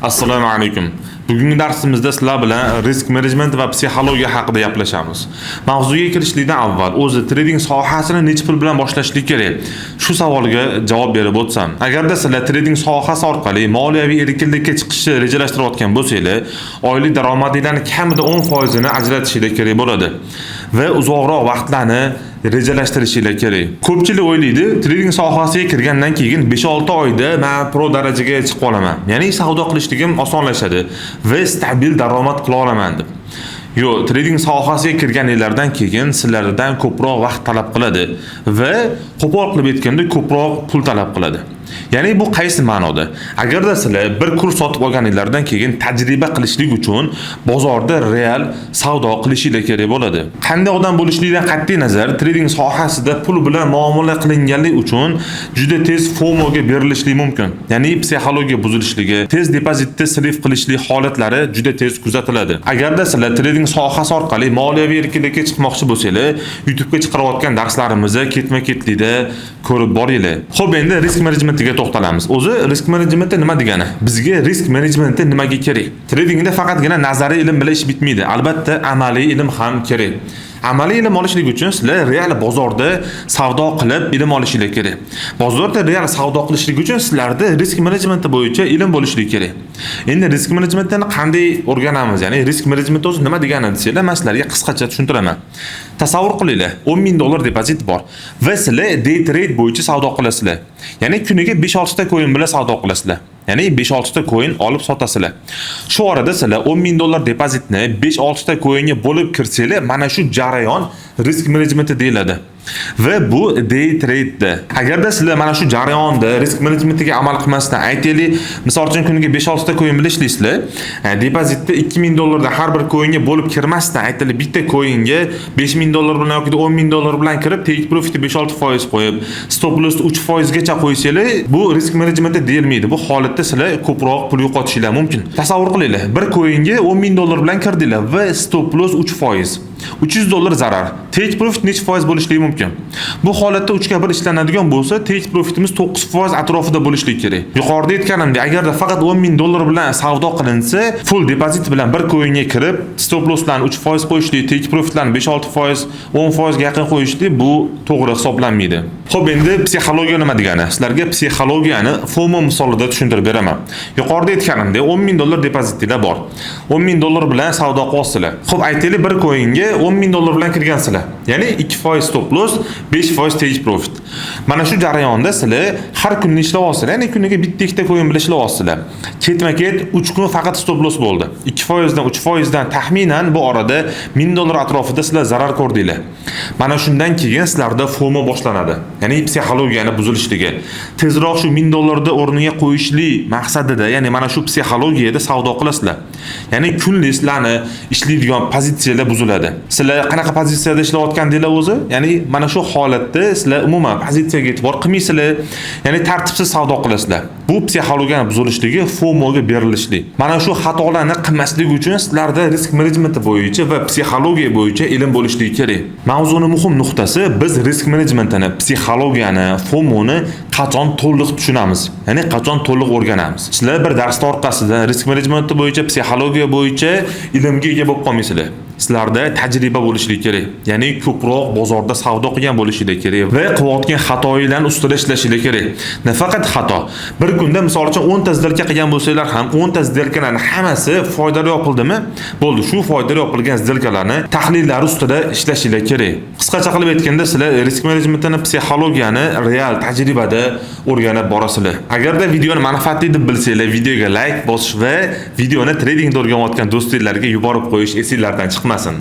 Assalomu alaykum. Bugungi darsimizda sizlar bilan risk management va psixologiya haqida gaplashamiz. Mavzuga kirishlikdan avval o'zi trading sohasini necha pul bilan boshlashlik kerak? Shu savolga javob berib o'tsam. Agarda sizlar trading sohasi orqali moliyaviy erkinlikka chiqishni rejalashtirayotgan bo'lsangiz, oylik daromadingizning kamida 10% ni ajratishingiz kerak bo'ladi va uzoqroq vaqtlarni rejalashtirishingiz kerak. Ko'pchilik o'ylaydi, trading sohasiga kirgandan keyin 5-6 oyda men pro darajaga chiqib qolaman. Ya'ni savdo qilishligim osonlashadi va stabil daromad qila olaman deb. Yo'q, trading sohasiga kirganinglardan keyin sizlardan ko'proq vaqt talab qiladi va qo'pol qilib aytganda ko'proq pul talab qiladi. Ya'ni bu qaysi ma'noda? Agarda sizlar bir kurs sotib olganinglardan keyin tajriba qilishlik uchun bozorda real savdo qilishingiz kerak bo'ladi. Qanday odam bo'lishlikdan qat'iy nazar, trading sohasida pul bilan muomala qilinganlik uchun juda tez FOMOga berilishlik mumkin. Ya'ni psixologiya buzilishligi, tez depozitni sarf qilishlik holatlari juda tez kuzatiladi. Agarda sizlar trading sohasi orqali moliyaviy erkinlikka chiqmoqchi bo'lsangiz, YouTube'ga chiqarayotgan darslarimizni ketma-ketlikda ko'rib boringlar. Xo'p, endi risk menejmentiga to'xtalamiz. O'zi risk menejmenti nima degani? Bizga risk menejmenti nimaga kerak? Tradingda faqatgina nazariy ilm bilan ish bitmaydi. Albatta, amaliy ilm ham kerak. Amaliy ilm olishlik uchun sizlar real bozorda savdo qilib ilm olishingiz kerak. Bozorda real savdo qilishlik uchun sizlarda risk menejmenti bo'yicha ilm bo'lishligi kerak. Endi risk menejmentini qanday o'rganamiz? Ya'ni risk menejmenti o'zi nima degani desanglar, men sizlarga qisqacha tushuntiraman. Tasavvur qilinglar, $10,000 depozit bor va sizlar day trade bo'yicha savdo qilasizlar. Ya'ni kuniga 5-6 ta coin bilan savdo qilasizlar. Ya'ni 5-6 ta coin olib sotasizlar. Shu orada sizlar $10,000 depozitni 5-6 ta coinga bo'lib kirsanglar, mana shu jarayon risk menejmenti deyiladi. Va bu day trade'da. Agarda sizlar mana shu jarayonda risk menejmentiga amal qilmasdan, aytaylik, misol uchun kuniga 5-6 ta coin bilan ishlaysizlar, depozitni $2,000 dan har bir coinga bo'lib kirmasdan, aytaylik, bitta coinga $5,000 bilan yoki $10,000 bilan kirib, take profitni 5-6% qo'yib, stop loss 3% gacha qo'ysanglar, bu risk menejmenti deyilmaydi. Bu holatda sizlar ko'proq pul yo'qotishingiz mumkin. Tasavvur qilinglar, bir coinga $10,000 bilan kirdinglar va stop loss 3%. $300 zarar. Take profit necha foiz bo'lishligi mumkin? Bu holatda 3 ga 1 ishlanadigan bo'lsa, take profitimiz 9% atrofida bo'lishligi kerak. Yuqorida aytganimdek, agarda faqat $10,000 bilan savdo qilinsa, full depozit bilan bir coinga kirib, stop losslarni 3% qo'yishlik, take profitlarni 5-6%, 10% ga yaqin qo'yishlik bu to'g'ri hisoblanmaydi. Xo'p, endi psixologiya nima degani? Sizlarga psixologiyani FOMO misolida tushuntirib beraman. Yuqorida aytganimdek, $10,000 depozitinglar bor. $10,000 bilan savdo qilasizlar. Xo'p, aytaylik, bir coinga $10,000 bilan kirgansizlar. Ya'ni 2% stop loss, 5% take profit. Mana shu jarayonda sizlar har kuni ishlayapsizlar. Ya'ni kuniga bitta ikkita coin bilan ishlayapsizlar. Ketma-ket 3 kun faqat stop loss bo'ldi. 2% dan 3% dan taxminan bu orada $1000 atrofida sizlar zarar ko'rdinglar. Mana shundan keyin sizlarda FOMO boshlanadi. Ya'ni psixologiyani buzilishligi. Tezroq shu $1000 ni o'rniga qo'yishlik maqsadida, ya'ni mana shu psixologiyada savdo qilasizlar. Ya'ni kunlik sizlarni ishlaydigan pozitsiyalar buziladi. Sizlar qanaqa pozitsiyada ishlayotgandinglar o'zi? Ya'ni mana shu holatda sizlar umuman pozitsiyaga e'tibor qilmaysizlar. Ya'ni tartibsiz savdo qilasizlar. Bu psixologiyani buzilishligi, FOMOga berilishlik. Mana shu xatolarni qilmaslik uchun sizlarda risk menejmenti bo'yicha va psixologiya bo'yicha ilm bo'lishligi kerak. Mavzuning muhim nuqtasi, biz risk menejmentini, psixologiyani, FOMOni qachon to'liq tushunamiz? Ya'ni qachon to'liq o'rganamiz? Sizlar bir darsda orqasida risk menejmenti bo'yicha, psixologiya bo'yicha ilmga ega bo'lib qolmaysizlar. Sizlarda tajriba bo'lishligi kerak. Ya'ni ko'proq bozorda savdo qilgan bo'lishingiz kerak va qilayotgan xatoinglarni ustida ishlashingiz kerak. Nafaqat xato. Bir kunda misol uchun 10 ta сделка qilgan bo'lsanglar ham 10 ta сделкаlarning hammasi foydali yopildimi? Bo'ldi, shu foydali yopilgan сделкаlarni tahlillari ustida ishlashingiz kerak. Qisqacha qilib aytganda, sizlar risk menejmentini, psixologiyani real tajribada o'rganib borasizlar. Agarda videoni manfaatli deb bilsanglar, videoga like bosish va videoni tradingda o'rganayotgan do'stlarga yuborib qo'yish esingizlardan chiqmasin.